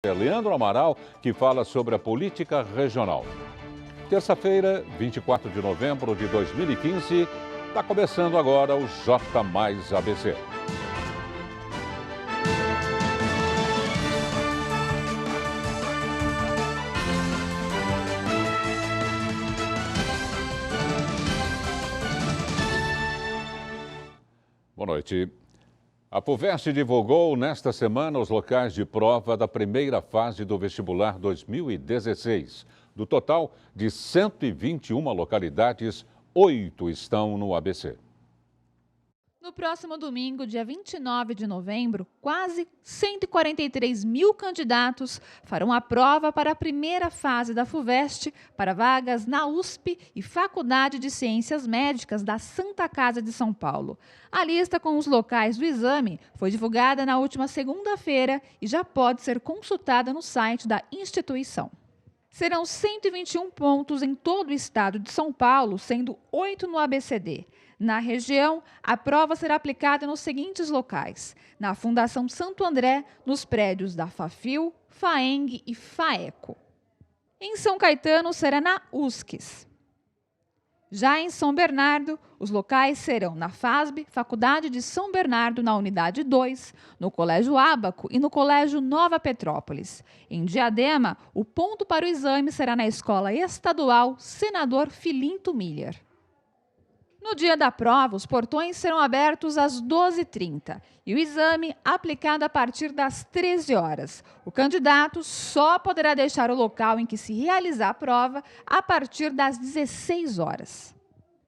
É Leandro Amaral, que fala sobre a política regional. Terça-feira, 24 de novembro de 2015, está começando agora o J mais ABC. Boa noite. A FUVEST divulgou nesta semana os locais de prova da primeira fase do vestibular 2016. Do total de 121 localidades, 8 estão no ABC. No próximo domingo, dia 29 de novembro, quase 143 mil candidatos farão a prova para a primeira fase da FUVEST para vagas na USP e Faculdade de Ciências Médicas da Santa Casa de São Paulo. A lista com os locais do exame foi divulgada na última segunda-feira e já pode ser consultada no site da instituição. Serão 121 pontos em todo o estado de São Paulo, sendo 8 no ABCD. Na região, a prova será aplicada nos seguintes locais: na Fundação Santo André, nos prédios da FAFIL, FAENG e FAECO. Em São Caetano, será na USCS. Já em São Bernardo, os locais serão na FASB, Faculdade de São Bernardo, na Unidade 2, no Colégio Ábaco e no Colégio Nova Petrópolis. Em Diadema, o ponto para o exame será na Escola Estadual Senador Filinto Miller. No dia da prova, os portões serão abertos às 12h30 e o exame aplicado a partir das 13 horas. O candidato só poderá deixar o local em que se realizar a prova a partir das 16 horas.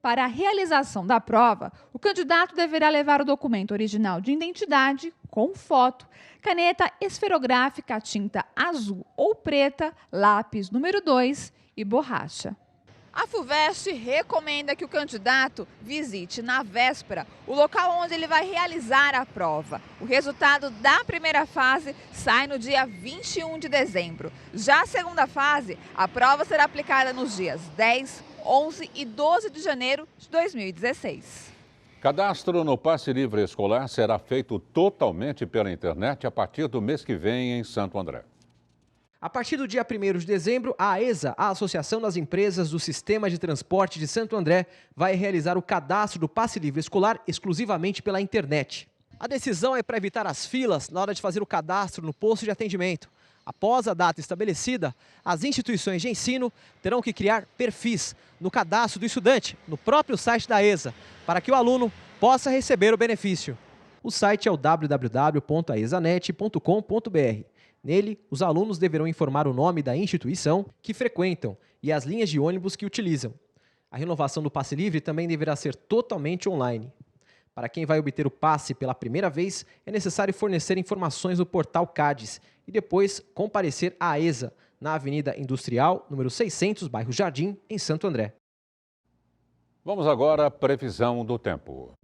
Para a realização da prova, o candidato deverá levar o documento original de identidade, com foto, caneta esferográfica, tinta azul ou preta, lápis número 2 e borracha. A FUVEST recomenda que o candidato visite na véspera o local onde ele vai realizar a prova. O resultado da primeira fase sai no dia 21 de dezembro. Já a segunda fase, a prova será aplicada nos dias 10, 11 e 12 de janeiro de 2016. Cadastro no Passe Livre Escolar será feito totalmente pela internet a partir do mês que vem em Santo André. A partir do dia 1º de dezembro, a AESA, a Associação das Empresas do Sistema de Transporte de Santo André, vai realizar o cadastro do passe livre escolar exclusivamente pela internet. A decisão é para evitar as filas na hora de fazer o cadastro no posto de atendimento. Após a data estabelecida, as instituições de ensino terão que criar perfis no cadastro do estudante, no próprio site da AESA, para que o aluno possa receber o benefício. O site é o www.aesanet.com.br. Nele, os alunos deverão informar o nome da instituição que frequentam e as linhas de ônibus que utilizam. A renovação do passe livre também deverá ser totalmente online. Para quem vai obter o passe pela primeira vez, é necessário fornecer informações no portal CADES e depois comparecer à AESA, na Avenida Industrial, número 600, bairro Jardim, em Santo André. Vamos agora à previsão do tempo.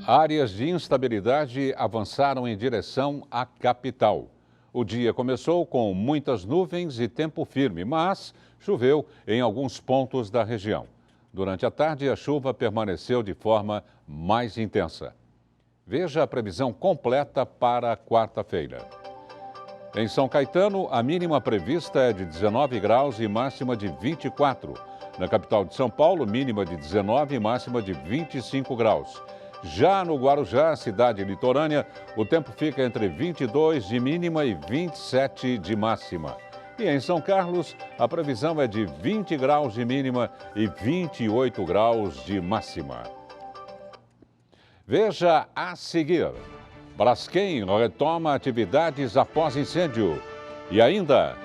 Áreas de instabilidade avançaram em direção à capital. O dia começou com muitas nuvens e tempo firme, mas choveu em alguns pontos da região. Durante a tarde, a chuva permaneceu de forma mais intensa. Veja a previsão completa para quarta-feira. Em São Caetano, a mínima prevista é de 19 graus e máxima de 24. Na capital de São Paulo, mínima de 19 e máxima de 25 graus. Já no Guarujá, cidade litorânea, o tempo fica entre 22 de mínima e 27 de máxima. E em São Carlos, a previsão é de 20 graus de mínima e 28 graus de máxima. Veja a seguir. Braskem retoma atividades após incêndio. E ainda,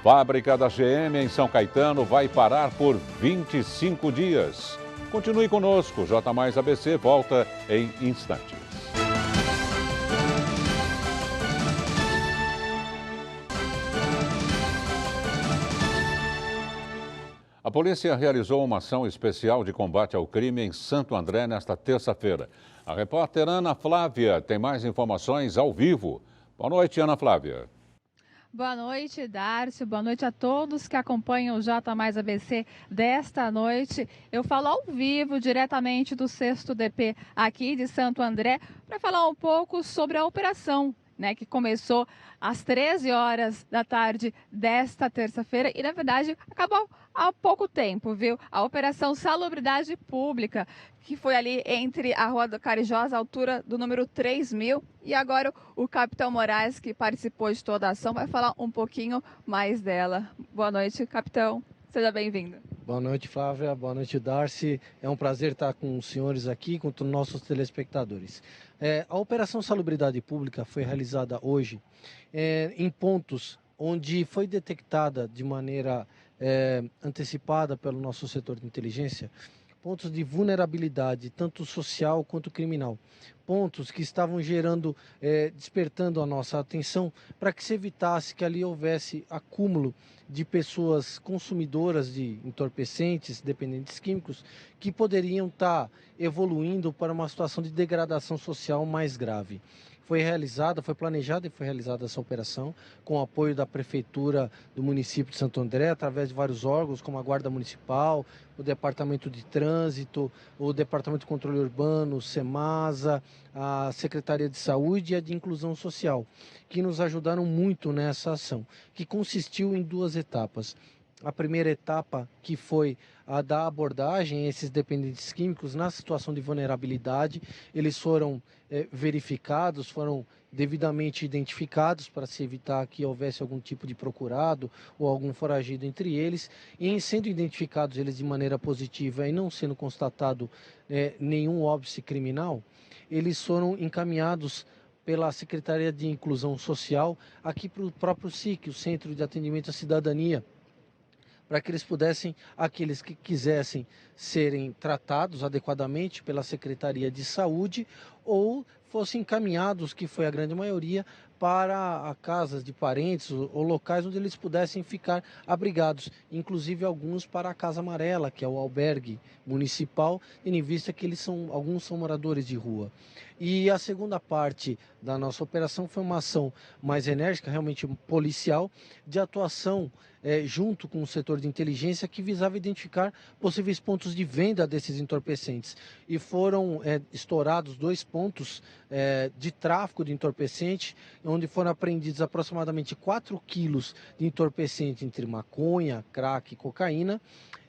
fábrica da GM em São Caetano vai parar por 25 dias. Continue conosco, J mais ABC volta em instantes. A polícia realizou uma ação especial de combate ao crime em Santo André nesta terça-feira. A repórter Ana Flávia tem mais informações ao vivo. Boa noite, Ana Flávia. Boa noite, Darcy. Boa noite a todos que acompanham o J Mais ABC desta noite. Eu falo ao vivo, diretamente do 6º DP aqui de Santo André, para falar um pouco sobre a operação, né, que começou às 13 horas da tarde desta terça-feira e, na verdade, acabou há pouco tempo, viu? A Operação Salubridade Pública, que foi ali entre a Rua do Carijós, a altura do número 3000. E agora o capitão Moraes, que participou de toda a ação, vai falar um pouquinho mais dela. Boa noite, capitão. Seja bem-vindo. Boa noite, Flávia. Boa noite, Darcy. É um prazer estar com os senhores aqui, com os nossos telespectadores. A Operação Salubridade Pública foi realizada hoje em pontos onde foi detectada de maneira antecipada pelo nosso setor de inteligência pontos de vulnerabilidade, tanto social quanto criminal. Pontos que estavam despertando a nossa atenção para que se evitasse que ali houvesse acúmulo de pessoas consumidoras de entorpecentes, dependentes químicos, que poderiam estar evoluindo para uma situação de degradação social mais grave. Foi planejada e foi realizada essa operação com o apoio da Prefeitura do município de Santo André, através de vários órgãos, como a Guarda Municipal, o Departamento de Trânsito, o Departamento de Controle Urbano, o SEMASA, a Secretaria de Saúde e a de Inclusão Social, que nos ajudaram muito nessa ação, que consistiu em 2 etapas. A primeira etapa, que foi a da abordagem a esses dependentes químicos na situação de vulnerabilidade, eles foram verificados, foram devidamente identificados para se evitar que houvesse algum tipo de procurado ou algum foragido entre eles, e em sendo identificados eles de maneira positiva e não sendo constatado nenhum óbice criminal, eles foram encaminhados pela Secretaria de Inclusão Social aqui para o próprio SIC, o Centro de Atendimento à Cidadania, para que eles pudessem, aqueles que quisessem serem tratados adequadamente pela Secretaria de Saúde ou fossem encaminhados, que foi a grande maioria, para casas de parentes ou locais onde eles pudessem ficar abrigados, inclusive alguns para a Casa Amarela, que é o albergue municipal, tendo em vista que alguns são moradores de rua. E a segunda parte da nossa operação foi uma ação mais enérgica, realmente policial, de atuação junto com o setor de inteligência, que visava identificar possíveis pontos de venda desses entorpecentes. E foram estourados 2 pontos de tráfico de entorpecente, onde foram apreendidos aproximadamente 4 quilos de entorpecente entre maconha, crack e cocaína.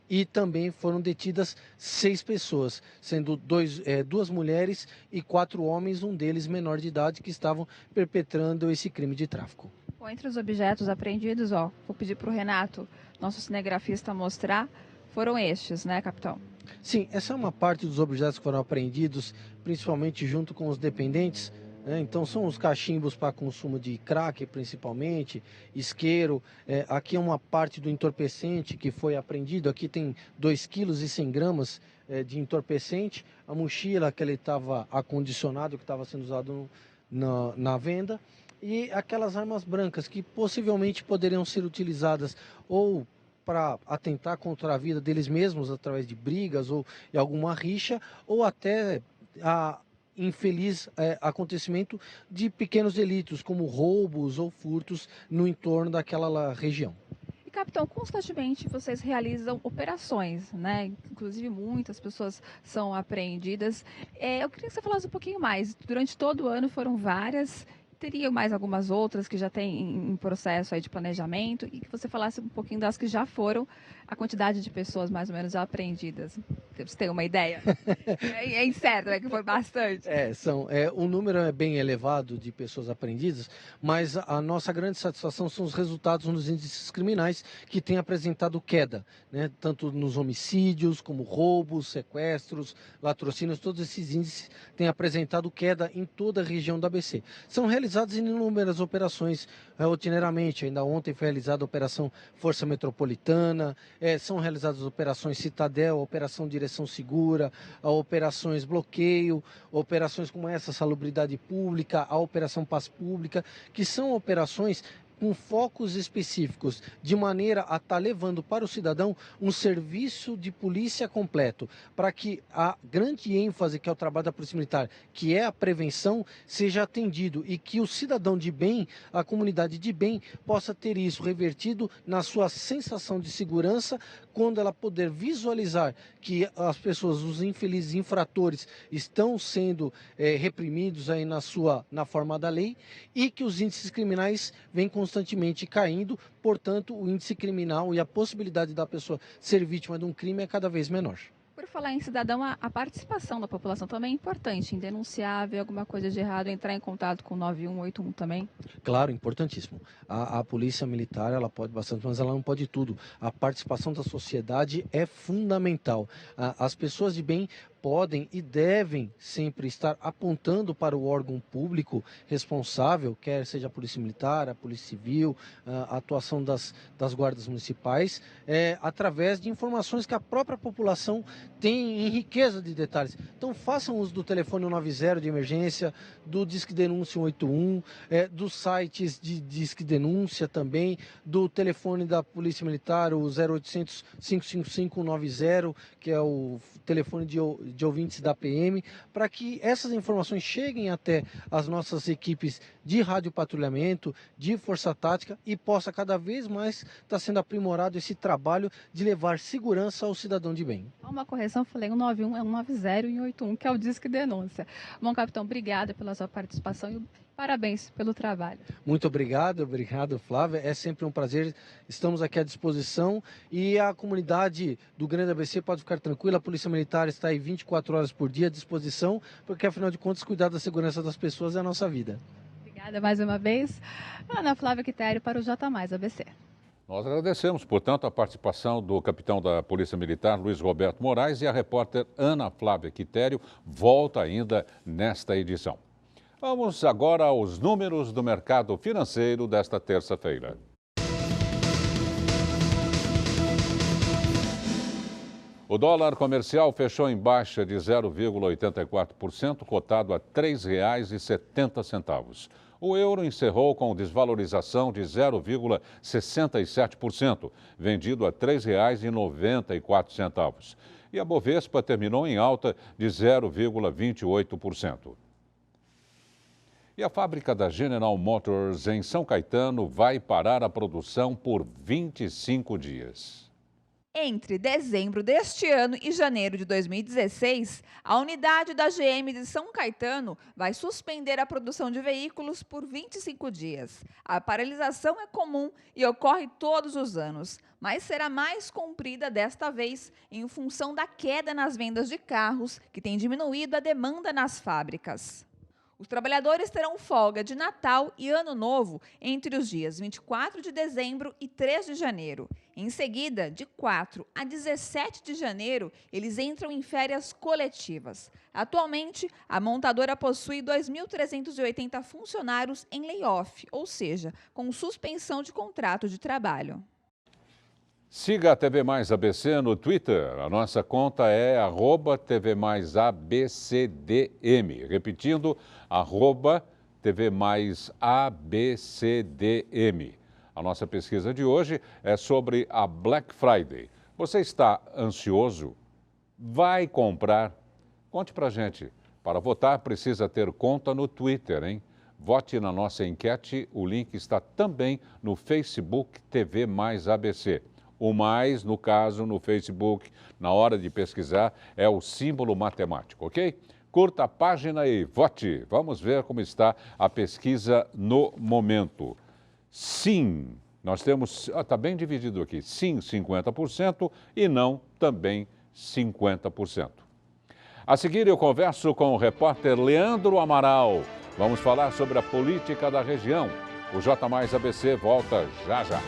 E também foram detidas 6 pessoas, sendo 2 mulheres e 4 homens, um deles menor de idade, que estavam perpetrando esse crime de tráfico. Bom, entre os objetos apreendidos, vou pedir para o Renato, nosso cinegrafista, mostrar, foram estes, né, capitão? Sim, essa é uma parte dos objetos que foram apreendidos, principalmente junto com os dependentes. Então são os cachimbos para consumo de crack, principalmente, isqueiro. Aqui é uma parte do entorpecente que foi apreendido. Aqui tem 2,1 kg de entorpecente. A mochila que ele estava acondicionado, que estava sendo usado na venda. E aquelas armas brancas que possivelmente poderiam ser utilizadas ou para atentar contra a vida deles mesmos através de brigas ou de alguma rixa, ou até a infeliz acontecimento de pequenos delitos, como roubos ou furtos no entorno daquela região. E, capitão, constantemente vocês realizam operações, né? Inclusive muitas pessoas são apreendidas. Eu queria que você falasse um pouquinho mais. Durante todo o ano foram várias. Teria mais algumas outras que já tem em processo aí de planejamento, e que você falasse um pouquinho das que já foram, a quantidade de pessoas mais ou menos já apreendidas. Você tem uma ideia? É incerto, né, que foi bastante. O número é bem elevado de pessoas apreendidas, mas a nossa grande satisfação são os resultados nos índices criminais, que têm apresentado queda, né, tanto nos homicídios, como roubos, sequestros, latrocínios, todos esses índices têm apresentado queda em toda a região do ABC. São realizadas inúmeras operações rotineiramente. Ainda ontem foi realizada a Operação Força Metropolitana, são realizadas operações Citadel, Operação Direção Segura, operações Bloqueio, operações como essa, Salubridade Pública, a Operação Paz Pública, que são operações com focos específicos, de maneira a estar levando para o cidadão um serviço de polícia completo, para que a grande ênfase que é o trabalho da Polícia Militar, que é a prevenção, seja atendido e que o cidadão de bem, a comunidade de bem, possa ter isso revertido na sua sensação de segurança, quando ela puder visualizar que as pessoas, os infelizes infratores, estão sendo reprimidos aí na forma da lei e que os índices criminais vêm constantemente caindo, portanto, o índice criminal e a possibilidade da pessoa ser vítima de um crime é cada vez menor. Por falar em cidadão, a participação da população também é importante, em denunciar, ver alguma coisa de errado, entrar em contato com o 9181 também. Claro, importantíssimo. A polícia militar, ela pode bastante, mas ela não pode tudo. A participação da sociedade é fundamental. As pessoas de bem podem e devem sempre estar apontando para o órgão público responsável, quer seja a Polícia Militar, a Polícia Civil, a atuação das guardas municipais, através de informações que a própria população tem em riqueza de detalhes. Então façam uso do telefone 190 de emergência, do Disque Denúncia 181, dos sites de Disque Denúncia também, do telefone da Polícia Militar, o 0800 555 190, que é o telefone de ouvintes da PM, para que essas informações cheguem até as nossas equipes de radiopatrulhamento, de força tática e possa cada vez mais estar sendo aprimorado esse trabalho de levar segurança ao cidadão de bem. Uma correção, falei 191, é 190 e 181, que é o Disque Denúncia. Bom, capitão, obrigada pela sua participação e parabéns pelo trabalho. Muito obrigado Flávia, é sempre um prazer, estamos aqui à disposição e a comunidade do Grande ABC pode ficar tranquila, a Polícia Militar está aí 24 horas por dia à disposição, porque afinal de contas cuidar da segurança das pessoas é a nossa vida. Obrigada mais uma vez. Ana Flávia Quitério para o J+ ABC. Nós agradecemos, portanto, a participação do capitão da Polícia Militar, Luiz Roberto Moraes, e a repórter Ana Flávia Quitério volta ainda nesta edição. Vamos agora aos números do mercado financeiro desta terça-feira. O dólar comercial fechou em baixa de 0,84%, cotado a R$ 3,70. O euro encerrou com desvalorização de 0,67%, vendido a R$ 3,94. E a Bovespa terminou em alta de 0,28%. E a fábrica da General Motors em São Caetano vai parar a produção por 25 dias. Entre dezembro deste ano e janeiro de 2016, a unidade da GM de São Caetano vai suspender a produção de veículos por 25 dias. A paralisação é comum e ocorre todos os anos, mas será mais comprida desta vez em função da queda nas vendas de carros, que tem diminuído a demanda nas fábricas. Os trabalhadores terão folga de Natal e Ano Novo entre os dias 24 de dezembro e 3 de janeiro. Em seguida, de 4 a 17 de janeiro, eles entram em férias coletivas. Atualmente, a montadora possui 2.380 funcionários em layoff, ou seja, com suspensão de contrato de trabalho. Siga a TV Mais ABC no Twitter. A nossa conta é @TVMaisABCDM. Repetindo, @TVMaisABCDM. A nossa pesquisa de hoje é sobre a Black Friday. Você está ansioso? Vai comprar? Conte pra gente. Para votar, precisa ter conta no Twitter, hein? Vote na nossa enquete. O link está também no Facebook TV Mais ABC. O mais, no caso, no Facebook, na hora de pesquisar, é o símbolo matemático, ok? Curta a página e vote. Vamos ver como está a pesquisa no momento. Sim, nós temos, está bem dividido aqui, sim 50% e não também 50%. A seguir eu converso com o repórter Leandro Amaral. Vamos falar sobre a política da região. O J+ ABC volta já já.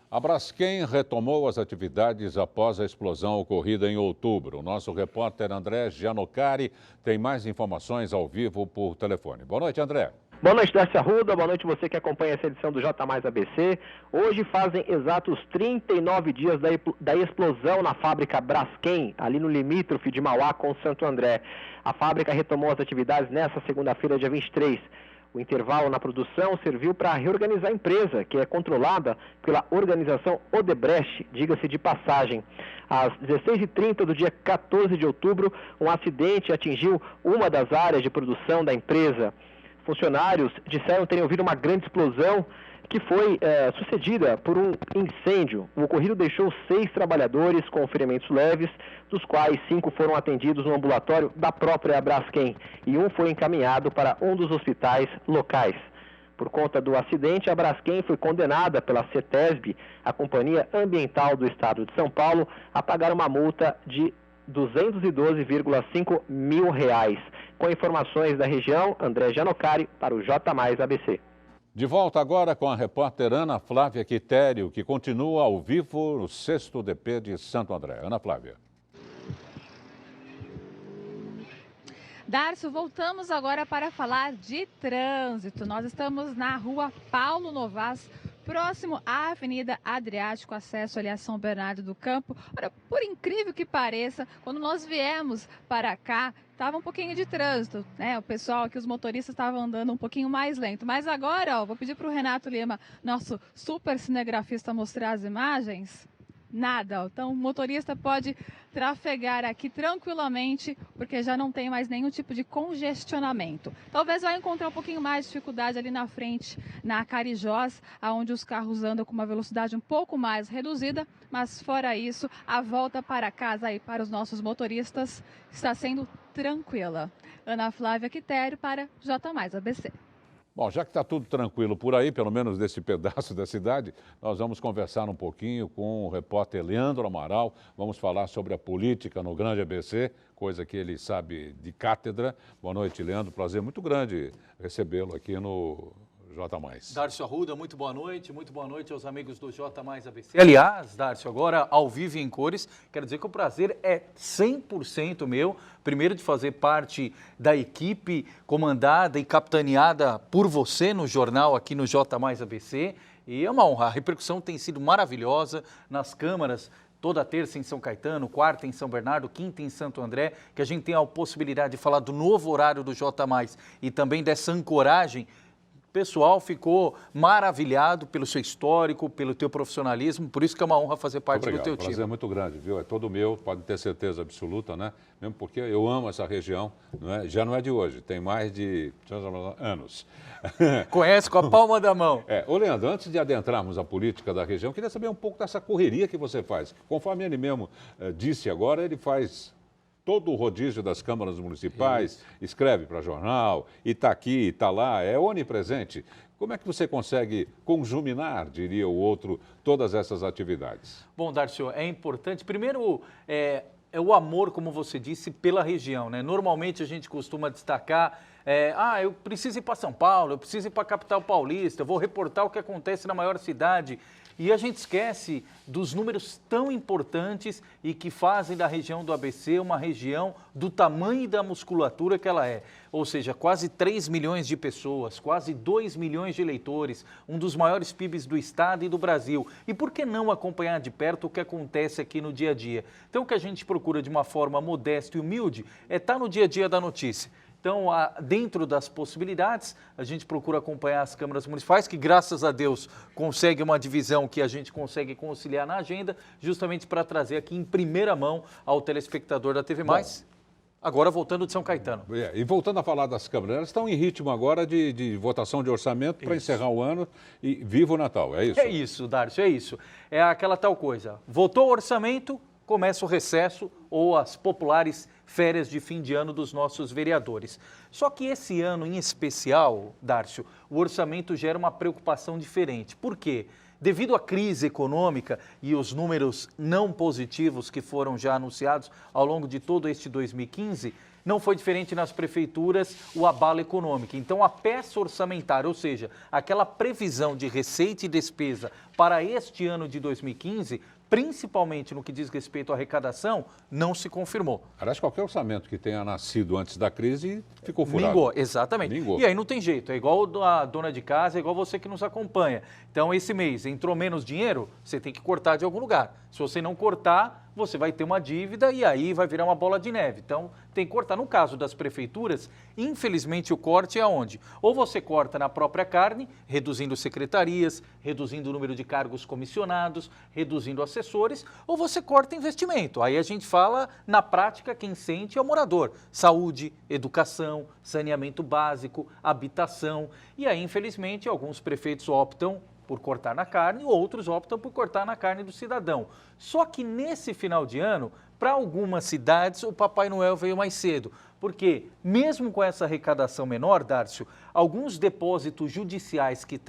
A Braskem retomou as atividades após a explosão ocorrida em outubro. O nosso repórter André Gianocari tem mais informações ao vivo por telefone. Boa noite, André. Boa noite, Darcy Arruda. Boa noite você que acompanha essa edição do J Mais ABC. Hoje fazem exatos 39 dias da explosão na fábrica Braskem, ali no limítrofe de Mauá com Santo André. A fábrica retomou as atividades nesta segunda-feira, dia 23. O intervalo na produção serviu para reorganizar a empresa, que é controlada pela organização Odebrecht, diga-se de passagem. Às 16h30 do dia 14 de outubro, um acidente atingiu uma das áreas de produção da empresa. Funcionários disseram terem ouvido uma grande explosão que foi sucedida por um incêndio. O ocorrido deixou 6 trabalhadores com ferimentos leves, dos quais 5 foram atendidos no ambulatório da própria Braskem e um foi encaminhado para um dos hospitais locais. Por conta do acidente, a Braskem foi condenada pela CETESB, a Companhia Ambiental do Estado de São Paulo, a pagar uma multa de R$ 212,5 mil. Com informações da região, André Janocari para o J Mais ABC. De volta agora com a repórter Ana Flávia Quitério, que continua ao vivo no 6º DP de Santo André. Ana Flávia. Darcio, voltamos agora para falar de trânsito. Nós estamos na rua Paulo Novas, próximo à Avenida Adriático, acesso ali a São Bernardo do Campo. Olha, por incrível que pareça, quando nós viemos para cá, estava um pouquinho de trânsito, né? O pessoal aqui, os motoristas estavam andando um pouquinho mais lento. Mas agora, ó, vou pedir para o Renato Lima, nosso super cinegrafista, mostrar as imagens. Nada, ó. Então o motorista pode trafegar aqui tranquilamente, porque já não tem mais nenhum tipo de congestionamento. Talvez vai encontrar um pouquinho mais de dificuldade ali na frente, na Carijós, onde os carros andam com uma velocidade um pouco mais reduzida, mas fora isso, a volta para casa aí para os nossos motoristas está sendo tranquila. Ana Flávia Quitério para J Mais ABC. Bom, já que está tudo tranquilo por aí, pelo menos nesse pedaço da cidade, nós vamos conversar um pouquinho com o repórter Leandro Amaral. Vamos falar sobre a política no Grande ABC, coisa que ele sabe de cátedra. Boa noite, Leandro. Prazer muito grande recebê-lo aqui no J Mais. Darcio Arruda, muito boa noite aos amigos do J Mais ABC. Aliás, Darcio, agora ao vivo e em cores, quero dizer que o prazer é 100% meu, primeiro de fazer parte da equipe comandada e capitaneada por você no jornal aqui no J Mais ABC, e é uma honra, a repercussão tem sido maravilhosa nas câmaras, toda terça em São Caetano, quarta em São Bernardo, quinta em Santo André, que a gente tem a possibilidade de falar do novo horário do J Mais e também dessa ancoragem. O pessoal ficou maravilhado pelo seu histórico, pelo teu profissionalismo, por isso que é uma honra fazer parte do teu time. O prazer é muito grande, viu? É todo meu, pode ter certeza absoluta, né? Mesmo porque eu amo essa região, não é? Já não é de hoje, tem mais de anos. Conhece com a palma da mão. Ô Leandro, antes de adentrarmos a política da região, eu queria saber um pouco dessa correria que você faz. Conforme ele mesmo disse agora, ele faz todo o rodízio das câmaras municipais, escreve para jornal, e está aqui, está lá, é onipresente. Como é que você consegue conjuminar, diria o outro, todas essas atividades? Bom, Darcio, é importante, primeiro, é o amor, como você disse, pela região, né? Normalmente a gente costuma destacar, eu preciso ir para São Paulo, eu preciso ir para a capital paulista, eu vou reportar o que acontece na maior cidade. E a gente esquece dos números tão importantes e que fazem da região do ABC uma região do tamanho e da musculatura que ela é. Ou seja, quase 3 milhões de pessoas, quase 2 milhões de eleitores, um dos maiores PIBs do estado e do Brasil. E por que não acompanhar de perto o que acontece aqui no dia a dia? Então o que a gente procura de uma forma modesta e humilde é estar no dia a dia da notícia. Então, dentro das possibilidades, a gente procura acompanhar as câmaras municipais, que graças a Deus consegue uma divisão que a gente consegue conciliar na agenda, justamente para trazer aqui em primeira mão ao telespectador da TV+. Agora voltando de São Caetano. E voltando a falar das câmaras, elas estão em ritmo agora de votação de orçamento para encerrar o ano e viva o Natal, é isso? É isso, Darcio, é isso. É aquela tal coisa, votou o orçamento, começa o recesso ou as populares férias de fim de ano dos nossos vereadores. Só que esse ano em especial, Darcio, o orçamento gera uma preocupação diferente. Por quê? Devido à crise econômica e os números não positivos que foram já anunciados ao longo de todo este 2015, não foi diferente nas prefeituras o abalo econômico. Então, a peça orçamentária, ou seja, aquela previsão de receita e despesa para este ano de 2015, principalmente no que diz respeito à arrecadação, não se confirmou. Aliás, qualquer orçamento que tenha nascido antes da crise ficou furado. Mingou, exatamente. Mingou. E aí não tem jeito, é igual a dona de casa, é igual você que nos acompanha. Então, esse mês entrou menos dinheiro, você tem que cortar de algum lugar. Se você não cortar, você vai ter uma dívida e aí vai virar uma bola de neve. Então, tem que cortar. No caso das prefeituras, infelizmente o corte é aonde? Ou você corta na própria carne, reduzindo secretarias, reduzindo o número de cargos comissionados, reduzindo assessores, ou você corta investimento. Aí a gente fala, na prática, quem sente é o morador. Saúde, educação, saneamento básico, habitação. E aí, infelizmente, alguns prefeitos optam por cortar na carne, outros optam por cortar na carne do cidadão. Só que nesse final de ano, para algumas cidades, o Papai Noel veio mais cedo. Porque, mesmo com essa arrecadação menor, Dárcio, alguns depósitos judiciais que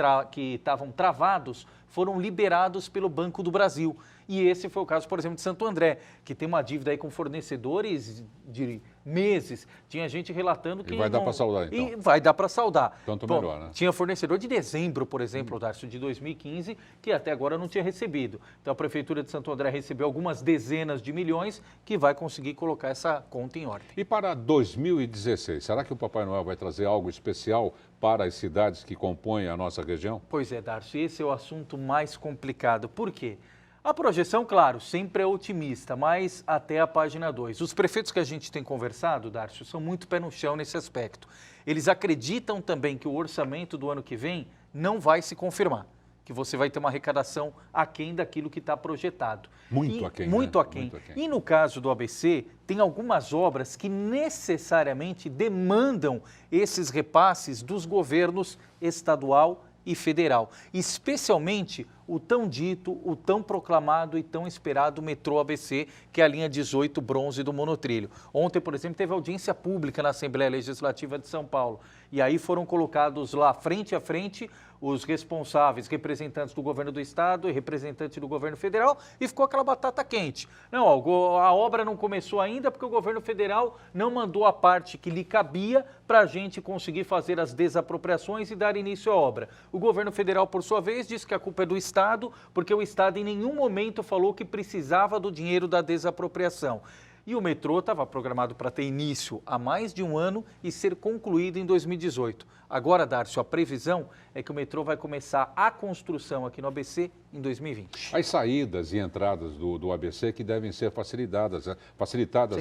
estavam travados foram liberados pelo Banco do Brasil. E esse foi o caso, por exemplo, de Santo André, que tem uma dívida aí com fornecedores de meses. Tinha gente relatando que... E vai dar para saldar, então. E vai dar para saldar. Tanto melhor, né? Tinha fornecedor de dezembro, por exemplo, Dárcio, de 2015, que até agora não tinha recebido. Então, a Prefeitura de Santo André recebeu algumas dezenas de milhões que vai conseguir colocar essa conta em ordem. E para 2016, será que o Papai Noel vai trazer algo especial para as cidades que compõem a nossa região? Pois é, Dárcio, esse é o assunto mais complicado. Por quê? A projeção, claro, sempre é otimista, mas até a página 2. Os prefeitos que a gente tem conversado, Dárcio, são muito pé no chão nesse aspecto. Eles acreditam também que o orçamento do ano que vem não vai se confirmar, que você vai ter uma arrecadação aquém daquilo que está projetado. Muito aquém. Muito aquém. E no caso do ABC, tem algumas obras que necessariamente demandam esses repasses dos governos estadual e federal, especialmente o tão dito, o tão proclamado e tão esperado metrô ABC, que é a linha 18 bronze do monotrilho. Ontem, por exemplo, teve audiência pública na Assembleia Legislativa de São Paulo, e aí foram colocados lá frente a frente os responsáveis, representantes do governo do estado e representantes do governo federal, e ficou aquela batata quente. Não, a obra não começou ainda porque o governo federal não mandou a parte que lhe cabia para a gente conseguir fazer as desapropriações e dar início à obra. O governo federal, por sua vez, disse que a culpa é do estado, porque o estado em nenhum momento falou que precisava do dinheiro da desapropriação. E o metrô estava programado para ter início há mais de um ano e ser concluído em 2018. Agora, Dárcio, a previsão é que o metrô vai começar a construção aqui no ABC em 2020. As saídas e entradas do ABC que devem ser facilitadas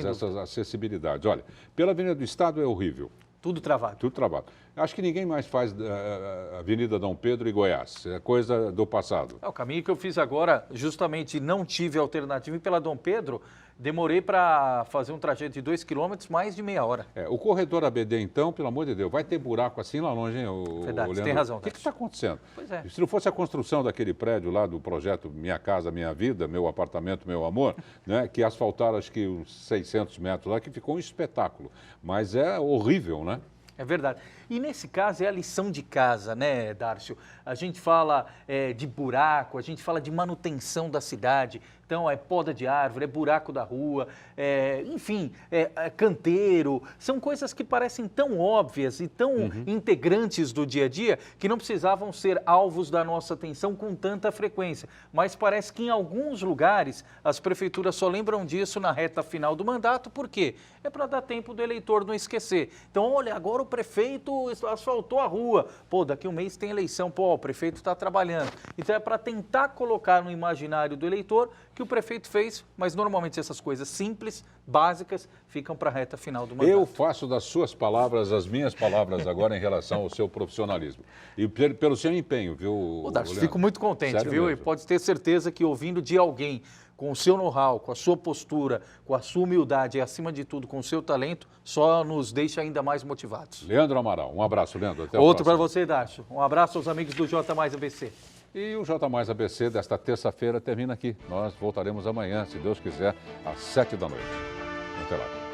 essas acessibilidades. Olha, pela Avenida do Estado é horrível. Tudo travado. Tudo travado. Acho que ninguém mais faz Avenida Dom Pedro e Goiás. É coisa do passado. O caminho que eu fiz agora, justamente não tive alternativa. E pela Dom Pedro, demorei para fazer um trajeto de 2 quilômetros, mais de meia hora. O corredor ABD, então, pelo amor de Deus, vai ter buraco assim lá longe, hein? Verdade, você tem razão. O que está acontecendo? Pois é. Se não fosse a construção daquele prédio lá do projeto Minha Casa Minha Vida, Meu Apartamento Meu Amor, né, que asfaltaram acho que uns 600 metros lá, que ficou um espetáculo. Mas é horrível, né? É verdade. E nesse caso é a lição de casa, né, Dárcio? A gente fala de buraco, a gente fala de manutenção da cidade. Então, é poda de árvore, é buraco da rua, enfim, canteiro. São coisas que parecem tão óbvias e tão integrantes do dia a dia que não precisavam ser alvos da nossa atenção com tanta frequência. Mas parece que em alguns lugares as prefeituras só lembram disso na reta final do mandato. Por quê? É para dar tempo do eleitor não esquecer. Então, olha, agora o prefeito asfaltou a rua. Pô, daqui a um mês tem eleição. Pô, o prefeito está trabalhando. Então, é para tentar colocar no imaginário do eleitor que o prefeito fez, mas normalmente essas coisas simples, básicas, ficam para a reta final do mandato. Eu faço das suas palavras as minhas palavras agora em relação ao seu profissionalismo. E pelo seu empenho, viu, Dárcio, fico muito contente, Sério viu? mesmo. E pode ter certeza que ouvindo de alguém com o seu know-how, com a sua postura, com a sua humildade e, acima de tudo, com o seu talento, só nos deixa ainda mais motivados. Leandro Amaral, um abraço, Leandro. Até Outro para você, Dárcio. Um abraço aos amigos do J Mais ABC. E o J Mais ABC desta terça-feira termina aqui. Nós voltaremos amanhã, se Deus quiser, às 7 da noite. Até lá.